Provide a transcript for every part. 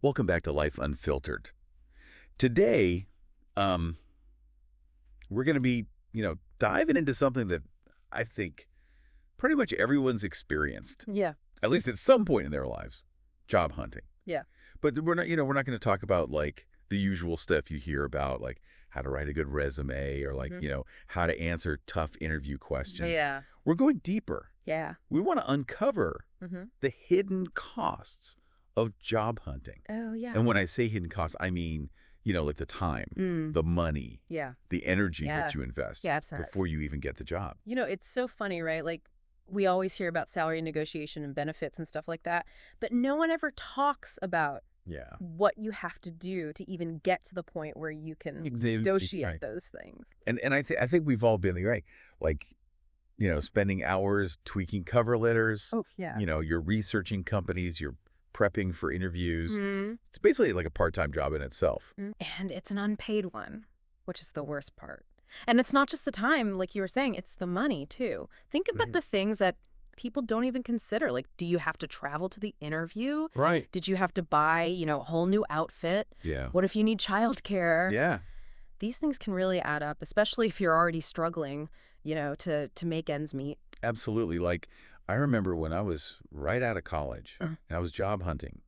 Welcome back to Life Unfiltered. Today, um, we're going to be, diving into something that I think pretty much everyone's experienced, Yeah. at least at some point in their lives, job hunting. Yeah. But we're not going to talk about like the usual stuff you hear about, like how to write a good resume or like, Hmm. how to answer tough interview questions. Yeah. We're going deeper. Yeah. We want to uncover Hmm. the hidden costs of job hunting. Oh, yeah. And when I say hidden costs, I mean, like the time, Mm. the money, Yeah. the energy Yeah. that you invest Yeah, absolutely. before you even get the job. It's so funny, right? Like, we always hear about salary negotiation and benefits and stuff like that, but no one ever talks about Yeah. what you have to do to even get to the point where you can Exactly. negotiate Right. those things. And I think we've all been right. Like, spending hours tweaking cover letters, Oh, yeah. you're researching companies, you're prepping for interviews. Mm. It's basically like a part-time job in itself. And it's an unpaid one, which is the worst part. And it's not just the time, like you were saying, it's the money, too. Think about Right. the things that people don't even consider. Like, do you have to travel to the interview? Right. Did you have to buy, a whole new outfit? Yeah. What if you need childcare? Yeah. These things can really add up, especially if you're already struggling, to make ends meet. Absolutely. Like, I remember when I was right out of college Uh. and I was job hunting,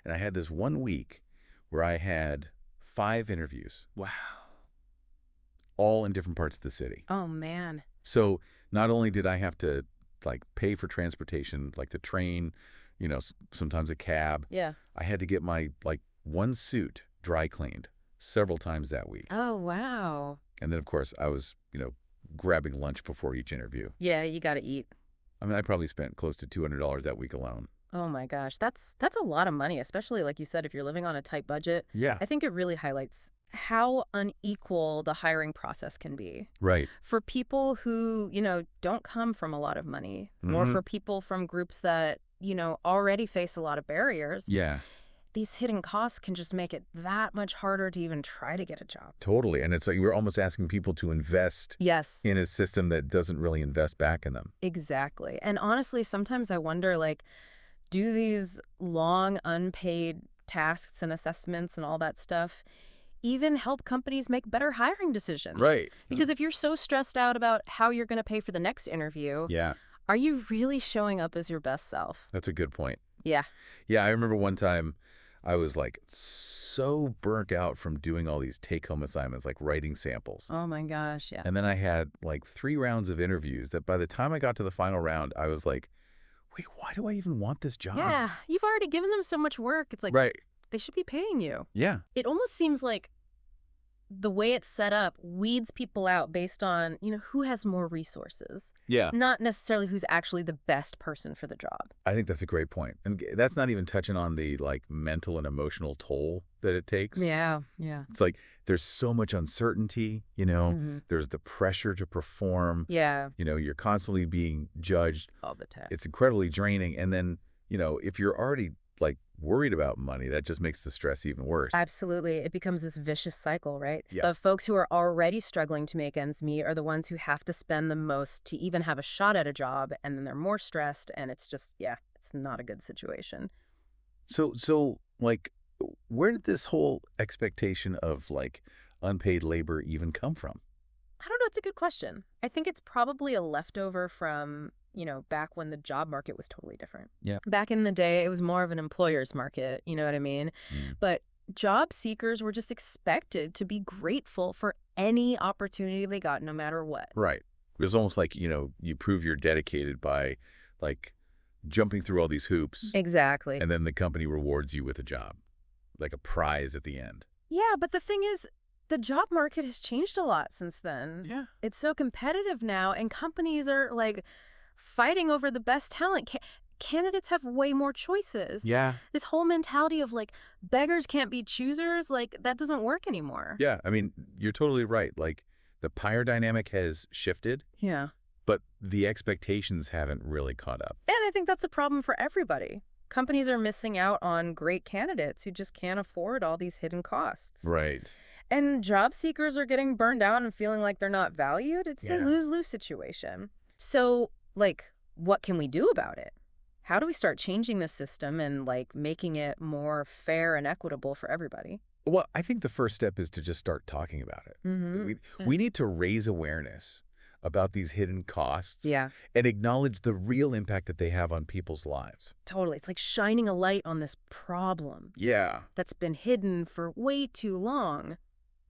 and I had this one week where I had 5 interviews, Wow. all in different parts of the city. Oh, man. So not only did I have to like pay for transportation, like the train, sometimes a cab, Yeah. I had to get my like one suit dry cleaned several times that week. Oh, wow. And then of course I was, grabbing lunch before each interview. Yeah, you got to eat. I mean, I probably spent close to $200 that week alone. Oh my gosh, that's a lot of money, especially like you said, if you're living on a tight budget. Yeah. I think it really highlights how unequal the hiring process can be Right. for people who, don't come from a lot of money, or Mhm. for people from groups that, already face a lot of barriers. Yeah. These hidden costs can just make it that much harder to even try to get a job. Totally. And it's like we're almost asking people to invest Yes, in a system that doesn't really invest back in them. exactly. And honestly, sometimes I wonder, like, do these long unpaid tasks and assessments and all that stuff even help companies make better hiring decisions? Right. Because if you're so stressed out about how you're going to pay for the next interview, Yeah, are you really showing up as your best self? that's a good point. Yeah. Yeah, I remember one time I was like so burnt out from doing all these take-home assignments, like writing samples. Oh my gosh, yeah. And then I had like 3 rounds of interviews that by the time I got to the final round, I was like, wait, why do I even want this job? Yeah, you've already given them so much work. It's like Right. they should be paying you. Yeah. It almost seems like the way it's set up weeds people out based on, who has more resources, Yeah. not necessarily who's actually the best person for the job. I think that's a great point. And that's not even touching on the like mental and emotional toll that it takes. Yeah, yeah. It's like there's so much uncertainty, Mhm. there's the pressure to perform, Yeah, you're constantly being judged. all the time. It's incredibly draining. And then, if you're already like worried about money, that just makes the stress even worse. Absolutely. It becomes this vicious cycle, right? Yeah. The folks who are already struggling to make ends meet are the ones who have to spend the most to even have a shot at a job, and then they're more stressed, and it's just, yeah, it's not a good situation. So like, where did this whole expectation of like unpaid labor even come from? I don't know. It's a good question. I think it's probably a leftover from, back when the job market was totally different. Yeah. Back in the day, it was more of an employer's market, you know what I mean? Mm. But job seekers were just expected to be grateful for any opportunity they got, no matter what. Right. It was almost like, you prove you're dedicated by like jumping through all these hoops, Exactly. and then the company rewards you with a job, like a prize at the end. Yeah, but the thing is, the job market has changed a lot since then. Yeah. It's so competitive now, and companies are like fighting over the best talent. Candidates have way more choices. Yeah. This whole mentality of like beggars can't be choosers, like that doesn't work anymore. Yeah. I mean, you're totally right. Like the power dynamic has shifted, Yeah. but the expectations haven't really caught up. And I think that's a problem for everybody. Companies are missing out on great candidates who just can't afford all these hidden costs. Right. And job seekers are getting burned out and feeling like they're not valued. It's a Yeah. lose-lose situation. So, like, what can we do about it? How do we start changing the system and, like, making it more fair and equitable for everybody? Well, I think the first step is to just start talking about it. Mm-hmm. We need to raise awareness about these hidden costs Yeah, and acknowledge the real impact that they have on people's lives. totally. It's like shining a light on this problem Yeah. that's been hidden for way too long.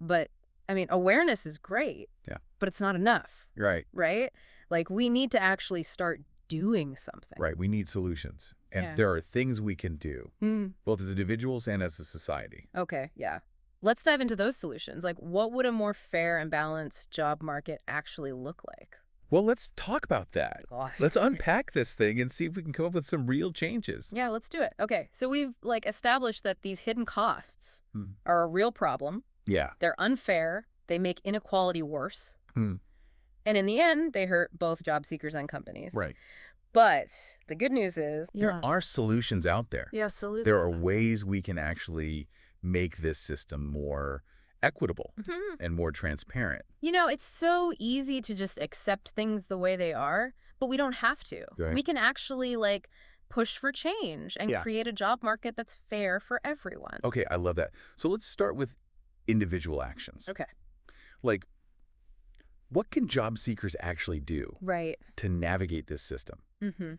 But, I mean, awareness is great, Yeah. but it's not enough, Right. right? Like, we need to actually start doing something. Right. We need solutions. And Yeah. there are things we can do, Mm. both as individuals and as a society. Okay, yeah. Let's dive into those solutions. Like, what would a more fair and balanced job market actually look like? Well, let's talk about that. Gosh. Let's unpack this thing and see if we can come up with some real changes. Yeah, let's do it. Okay, so we've, like, established that these hidden costs Hmm. are a real problem. Yeah. They're unfair. They make inequality worse. Hmm. And in the end, they hurt both job seekers and companies. Right. But the good news is There are solutions out there. Yeah, absolutely. There are ways we can actually make this system more equitable Mhm. and more transparent. You know, it's so easy to just accept things the way they are, but we don't have to. Right. We can actually, like, push for change and Yeah. create a job market that's fair for everyone. Okay, I love that. So let's start with individual actions. Okay. Like, what can job seekers actually do Right. to navigate this system Mm-hmm.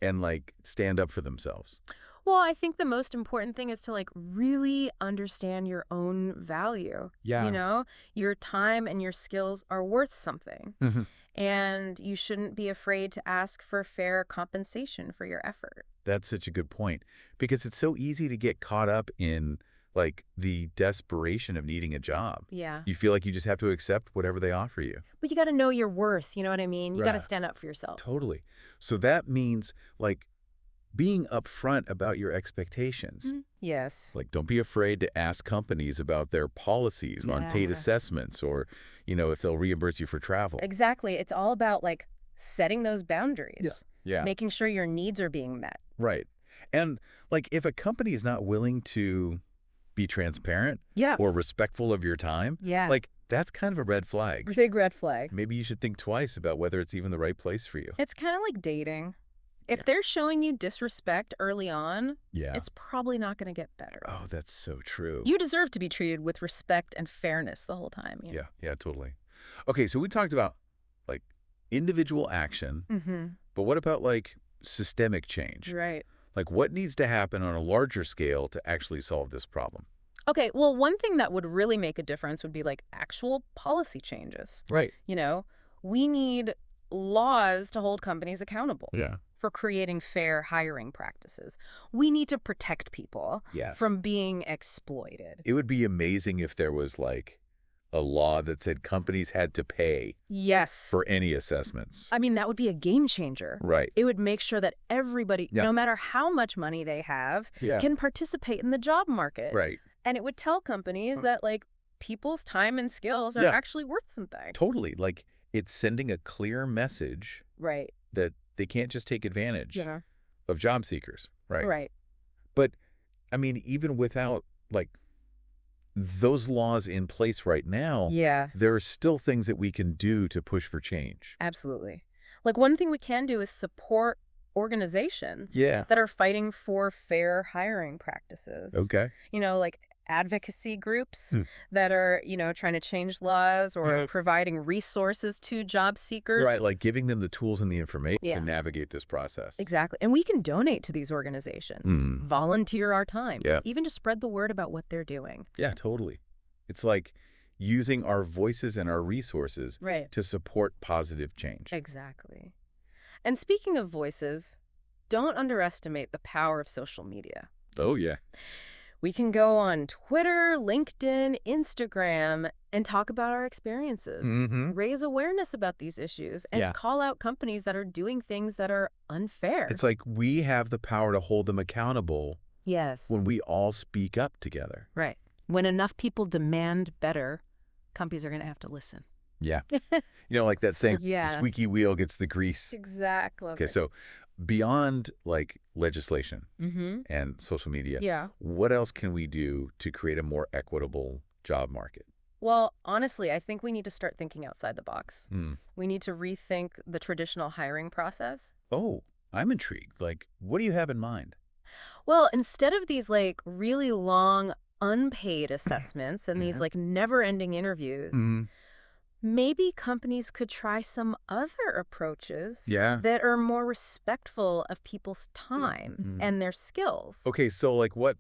and, like, stand up for themselves? Well, I think the most important thing is to, like, really understand your own value. Yeah. You know, your time and your skills are worth something. Mhm. And you shouldn't be afraid to ask for fair compensation for your effort. That's such a good point, because it's so easy to get caught up in, like, the desperation of needing a job. Yeah. You feel like you just have to accept whatever they offer you. But you got to know your worth. You know what I mean? You got to Right. stand up for yourself. Totally. So that means, like, being upfront about your expectations. Yes. Like, don't be afraid to ask companies about their policies on paid Yeah. assessments, or, if they'll reimburse you for travel. Exactly. It's all about, like, setting those boundaries. Yeah. Making sure your needs are being met. Right. And, like, if a company is not willing to be transparent Yeah. or respectful of your time, Yeah. like, that's kind of a red flag. Big red flag. Maybe you should think twice about whether it's even the right place for you. It's kind of like dating. If Yeah. they're showing you disrespect early on, Yeah. it's probably not going to get better. Oh, that's so true. You deserve to be treated with respect and fairness the whole time. Yeah, totally. Okay, so we talked about, like, individual action, Mm-hmm. but what about, like, systemic change? Right. Like, what needs to happen on a larger scale to actually solve this problem? Okay, well, one thing that would really make a difference would be, like, actual policy changes. Right. You know, we need laws to hold companies accountable Yeah. for creating fair hiring practices. We need to protect people Yeah. from being exploited. It would be amazing if there was, like, a law that said companies had to pay Yes. for any assessments. I mean, that would be a game changer. Right. It would make sure that everybody, Yeah. no matter how much money they have, Yeah. can participate in the job market. Right. And it would tell companies that, like, people's time and skills are Yeah. actually worth something. Totally. Like, it's sending a clear message Right. that they can't just take advantage Yeah. of job seekers. Right. Right. But, I mean, even without, like, those laws in place right now, Yeah. there are still things that we can do to push for change. Absolutely. Like, one thing we can do is support organizations Yeah. that are fighting for fair hiring practices. Okay. You know, like advocacy groups Hmm. that are, trying to change laws or Yeah. providing resources to job seekers. Right. Like giving them the tools and the information Yeah. to navigate this process. Exactly. And we can donate to these organizations, volunteer our time, Yeah. even to spread the word about what they're doing. Yeah, totally. It's like using our voices and our resources Right. to support positive change. Exactly. And speaking of voices, don't underestimate the power of social media. Oh, yeah. We can go on Twitter, LinkedIn, Instagram, and talk about our experiences, Mm-hmm. raise awareness about these issues, and Yeah. call out companies that are doing things that are unfair. It's like we have the power to hold them accountable Yes. when we all speak up together. Right. When enough people demand better, companies are going to have to listen. Yeah. Like that saying, Yeah. the squeaky wheel gets the grease. Exactly. Okay, so beyond, like, legislation Mm-hmm. and social media, Yeah. what else can we do to create a more equitable job market? Well, honestly, I think we need to start thinking outside the box. Hmm. We need to rethink the traditional hiring process. Oh, I'm intrigued. Like, what do you have in mind? Well, instead of these like really long unpaid assessments and these Mhm. like never-ending interviews, Mhm. maybe companies could try some other approaches Yeah. that are more respectful of people's time Mm. and their skills. Okay, so like what?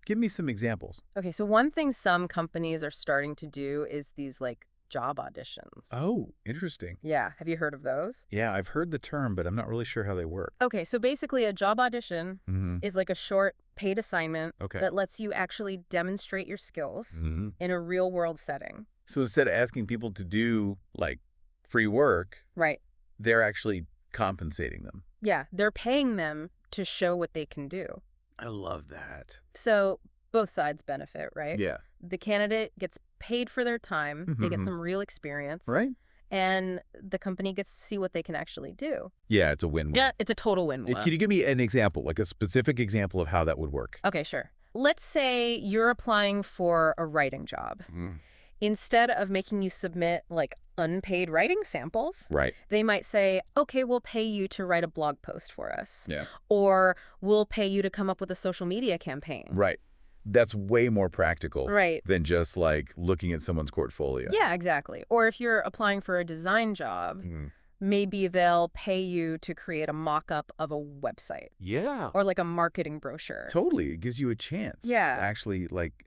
Give me some examples. Okay, so one thing some companies are starting to do is these like job auditions. Oh, interesting. Yeah, have you heard of those? Yeah, I've heard the term, but I'm not really sure how they work. Okay, so basically a job audition Hmm. is like a short paid assignment Okay. that lets you actually demonstrate your skills Hmm. in a real world setting. So instead of asking people to do like free work, Right. they're actually compensating them. Yeah, they're paying them to show what they can do. I love that. So both sides benefit, right? Yeah. The candidate gets paid for their time, they get Hmm. some real experience, Right? and the company gets to see what they can actually do. Yeah, it's a win-win. Yeah, it's a total win-win. Can you give me an example, like a specific example of how that would work? Okay, sure. Let's say you're applying for a writing job. Mm. Instead of making you submit like unpaid writing samples, Right. they might say, okay, we'll pay you to write a blog post for us. Yeah. Or we'll pay you to come up with a social media campaign. Right. That's way more practical Right. than just like looking at someone's portfolio. Yeah, exactly. Or if you're applying for a design job, Mm. maybe they'll pay you to create a mock-up of a website Yeah. or like a marketing brochure. Totally. It gives you a chance Yeah. to actually like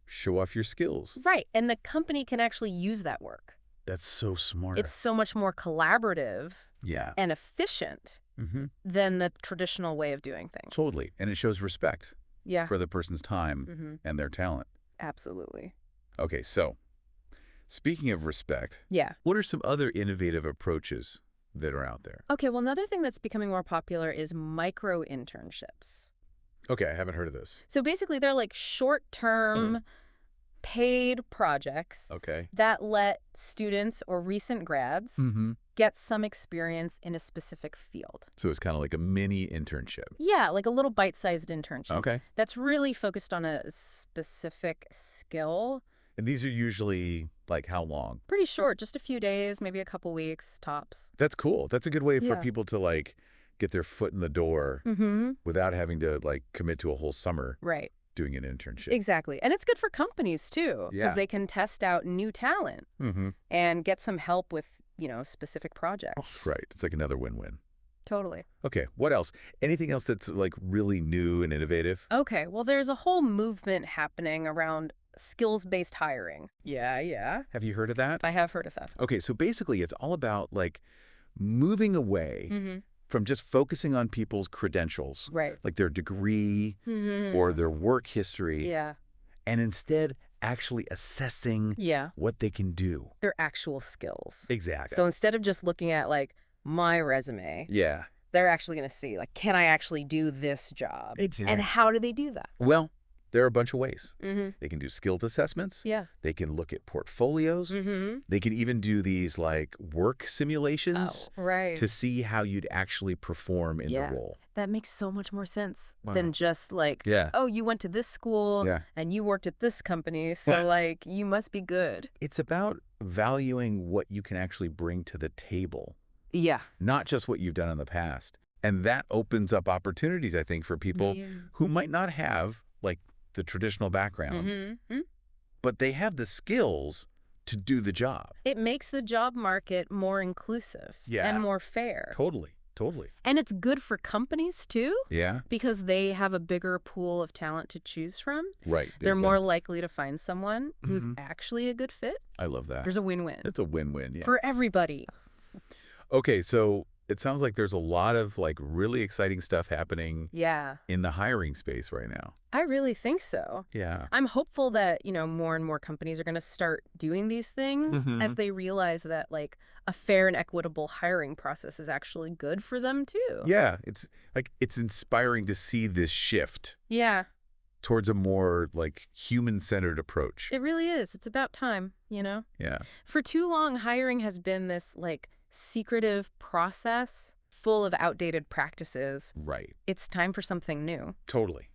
show off your skills. Right. And the company can actually use that work. That's so smart. It's so much more collaborative yeah. and efficient Mm-hmm. than the traditional way of doing things. Totally. And it shows respect Yeah. for the person's time Mm-hmm. and their talent. Absolutely. Okay, so speaking of respect, Yeah. what are some other innovative approaches that are out there? Okay, well, another thing that's becoming more popular is micro internships. Okay, I haven't heard of this. So basically, they're like short-term paid projects Okay. that let students or recent grads Mm-hmm. get some experience in a specific field. So it's kind of like a mini internship. Yeah, like a little bite-sized internship. Okay. That's really focused on a specific skill. And these are usually like how long? Pretty short, just a few days, maybe a couple weeks, tops. That's cool. That's a good way for Yeah. people to like get their foot in the door Mm-hmm. without having to like commit to a whole summer Right. doing an internship. Exactly. And it's good for companies, too, because Yeah. they can test out new talent Mm-hmm. and get some help with, specific projects. Right. It's like another win-win. Totally. Okay. What else? Anything else that's like really new and innovative? Okay, well, there's a whole movement happening around skills-based hiring. Yeah. Have you heard of that? I have heard of that. Okay. So basically it's all about like moving away Mm-hmm. from just focusing on people's credentials, Right. like their degree Mm-hmm. or their work history, Yeah. and instead actually assessing Yeah. what they can do. Their actual skills. Exactly. So instead of just looking at, like, my resume, yeah. they're actually going to see, like, can I actually do this job? Exactly. And how do they do that? Well, there are a bunch of ways. Mm-hmm. They can do skills assessments. Yeah. They can look at portfolios. Mm-hmm. They can even do these like work simulations Oh, right. to see how you'd actually perform in Yeah. the role. That makes so much more sense Wow. than just like, Yeah. oh, you went to this school Yeah. and you worked at this company, so like you must be good. It's about valuing what you can actually bring to the table, Yeah. not just what you've done in the past. And that opens up opportunities, I think, for people who might not have like the traditional background, Mm-hmm. but they have the skills to do the job. It makes the job market more inclusive Yeah. and more fair. Totally. And it's good for companies too, Yeah. because they have a bigger pool of talent to choose from. Right. They're Big more time. likely to find someone who's Mhm. actually a good fit. I love that. There's a win-win It's a win-win. Yeah. for everybody. Okay, so it sounds like there's a lot of like really exciting stuff happening Yeah, in the hiring space right now. I really think so. Yeah. I'm hopeful that, more and more companies are going to start doing these things Mhm. as they realize that, like, a fair and equitable hiring process is actually good for them, too. Yeah, it's inspiring to see this shift Yeah, towards a more like human-centered approach. it really is. It's about time, Yeah. For too long, hiring has been this, like, secretive process full of outdated practices. Right. It's time for something new. Totally.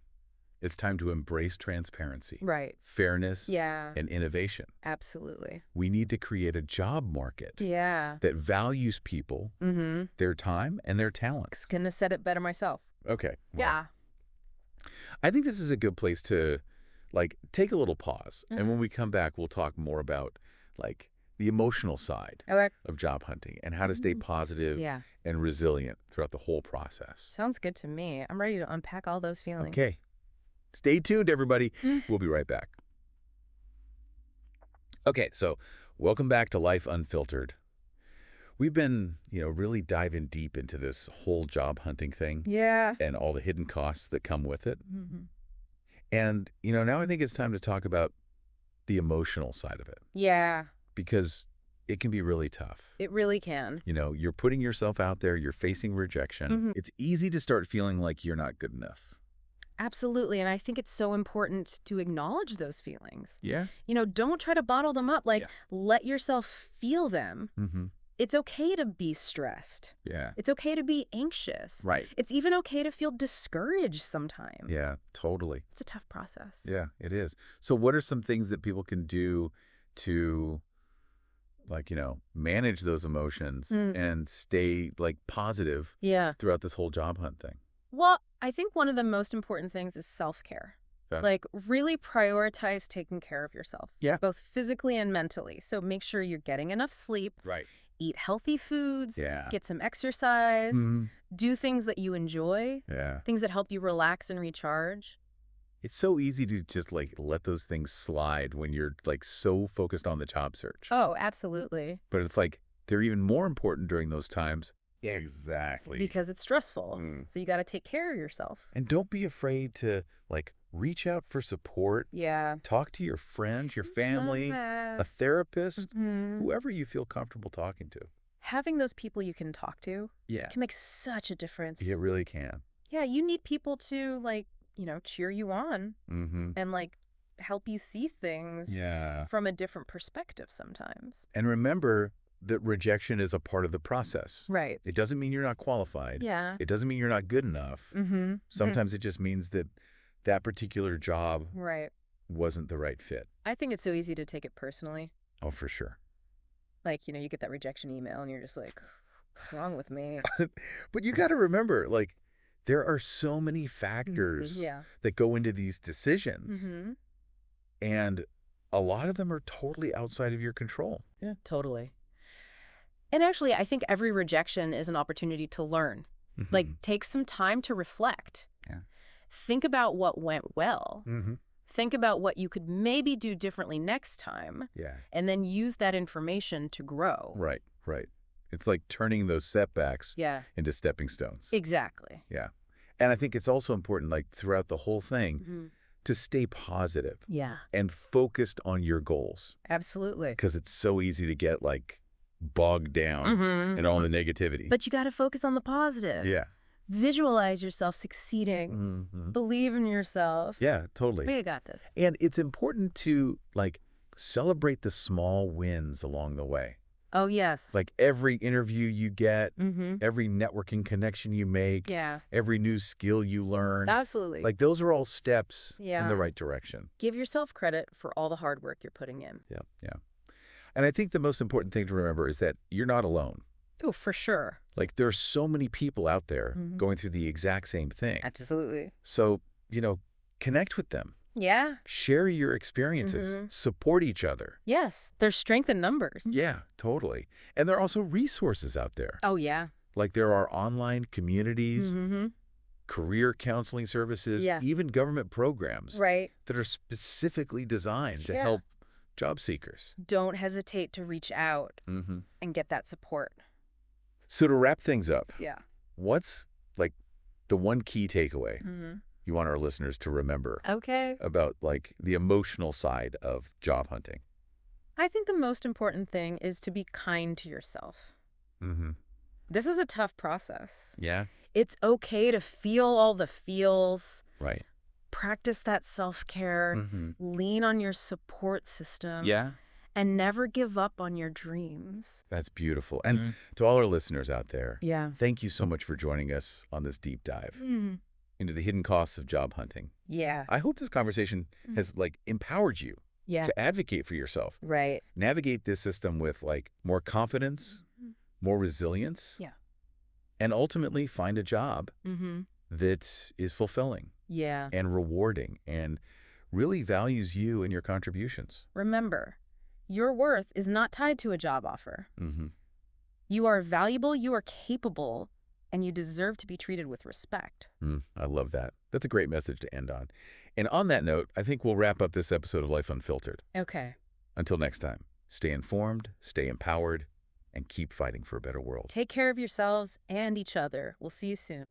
It's time to embrace transparency, Right. fairness, Yeah, and innovation. absolutely. We need to create a job market Yeah. that values people, Mm-hmm. their time, and their talents. Couldn't have said it better myself. Okay. Well, Yeah. I think this is a good place to, like, take a little pause. And when we come back, we'll talk more about, like, the emotional side Okay. of job hunting and how to stay positive Yeah. and resilient throughout the whole process. Sounds good to me. I'm ready to unpack all those feelings. Okay. Stay tuned, everybody. Mm. We'll be right back. Okay, so welcome back to Life Unfiltered. We've been, really diving deep into this whole job hunting thing Yeah. and all the hidden costs that come with it. Mm-hmm. And, now I think it's time to talk about the emotional side of it Yeah, because it can be really tough. it really can. You're putting yourself out there, you're facing rejection. Mhm. It's easy to start feeling like you're not good enough. Absolutely. And I think it's so important to acknowledge those feelings. Yeah? Don't try to bottle them up. Like, Yeah. let yourself feel them. Mm-hmm. It's okay to be stressed. Yeah. It's okay to be anxious. Right. It's even okay to feel discouraged sometimes. Yeah, totally. It's a tough process. Yeah, it is. So what are some things that people can do to, like, manage those emotions and stay, like, positive Yeah. throughout this whole job hunt thing? Well, I think one of the most important things is self-care. Okay. Like, really prioritize taking care of yourself. Yeah. Both physically and mentally. So make sure you're getting enough sleep, Right. eat healthy foods, Yeah. get some exercise, Mhm. do things that you enjoy, Yeah. things that help you relax and recharge. It's so easy to just, like, let those things slide when you're, like, so focused on the job search. Oh, absolutely. But it's like they're even more important during those times. Yeah, exactly. Because it's stressful. Mm. So you got to take care of yourself. And don't be afraid to, like, reach out for support. Yeah. Talk to your friends, your family, a therapist, Mhm. whoever you feel comfortable talking to. Having those people you can talk to Yeah. can make such a difference. It really can. Yeah, you need people to, like, cheer you on Mm-hmm. and, like, help you see things Yeah. from a different perspective sometimes. And remember that rejection is a part of the process. Right. It doesn't mean you're not qualified. Yeah. It doesn't mean you're not good enough. Mm-hmm. Sometimes it just means that that particular job Right. wasn't the right fit. I think it's so easy to take it personally. Oh, for sure. Like, you get that rejection email and you're just like, what's wrong with me? But you got to remember, like, there are so many factors Yeah. that go into these decisions, Mm-hmm. and a lot of them are totally outside of your control. Yeah, totally. And actually, I think every rejection is an opportunity to learn. Like, take some time to reflect. Yeah. Think about what went well. Mm-hmm. Think about what you could maybe do differently next time, Yeah. and then use that information to grow. Right, right. It's like turning those setbacks Yeah, into stepping stones. exactly. Yeah. And I think it's also important, like, throughout the whole thing, Mm-hmm. to stay positive Yeah, and focused on your goals, absolutely. because it's so easy to get, like, bogged down Mm-hmm. in all the negativity. But you got to focus on the positive. Yeah. Visualize yourself succeeding. Mm-hmm. Believe in yourself. Yeah, totally. We got this. And it's important to, like, celebrate the small wins along the way. Oh, yes. Like every interview you get, Mm-hmm. every networking connection you make, Yeah, every new skill you learn. absolutely. Like, those are all steps in Yeah. the right direction. Give yourself credit for all the hard work you're putting in. Yeah, yeah. And I think the most important thing to remember is that you're not alone. Oh, for sure. Like, there's so many people out there Mhm. going through the exact same thing. Absolutely. So, connect with them. Yeah. Share your experiences. Mhm. Support each other. Yes. There's strength in numbers. Yeah, totally. And there are also resources out there. Oh, yeah. Like, there are online communities, Mm-hmm. career counseling services, Yeah. even government programs Right. that are specifically designed to Yeah. help job seekers. Don't hesitate to reach out Mm-hmm. and get that support. So to wrap things up, Yeah. what's, like, the one key takeaway Mm-hmm. you want our listeners to remember Okay. about, like, the emotional side of job hunting? I think the most important thing is to be kind to yourself. Mm-hmm. This is a tough process. Yeah. It's okay to feel all the feels, Right. practice that self-care, Mm-hmm. lean on your support system, Yeah. and never give up on your dreams. That's beautiful. And to all our listeners out there, Yeah. thank you so much for joining us on this deep dive. into the hidden costs of job hunting. Yeah. I hope this conversation Mm. has, empowered you Yeah. to advocate for yourself. Right. Navigate this system with, more confidence, Mhm. more resilience, Yeah. and ultimately find a job Mm-hmm. that is fulfilling Yeah. and rewarding and really values you and your contributions. Remember, your worth is not tied to a job offer. Mm-hmm. You are valuable, you are capable, and you deserve to be treated with respect. I love that. That's a great message to end on. And on that note, I think we'll wrap up this episode of Life Unfiltered. Okay. Until next time, stay informed, stay empowered, and keep fighting for a better world. Take care of yourselves and each other. We'll see you soon.